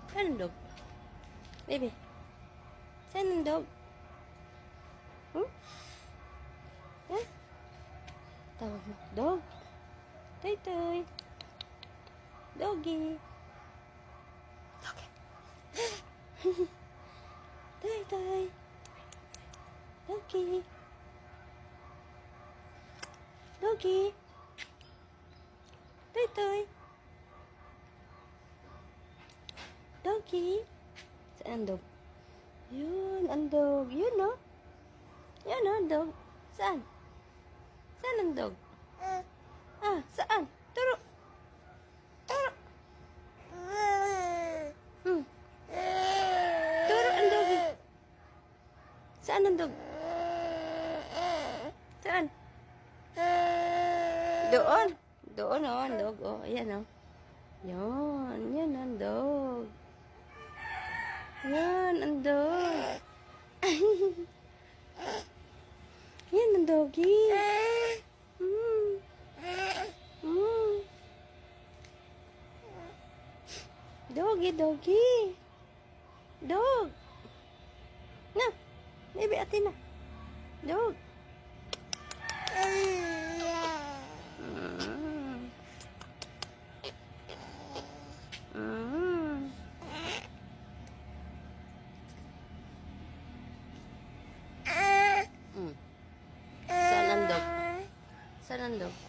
Saan ang dog? Baby. Saan ang dog? Hmm? Ha? Tawag mo. Dog. Toy toy. Doggy. Doggy. Toy toy. Doggy. Doggy. Toy toy. Doggy. Saan ang dog? Yun, ang dog. Yun, no? Yun, no, ang dog. Saan? Saan ang dog? Ah, saan? Turo. Turo. Turo ang dog. Saan ang dog? Saan? Doon. Doon, oh, ang dog. Oh, ayan, oh. Yan. Yan ang dog. Yan ang dog. Yan ang doggy. Doggy, doggy. Dog. Na. Baby, atin na. Dog. Saan ang dog? Saan ang dog?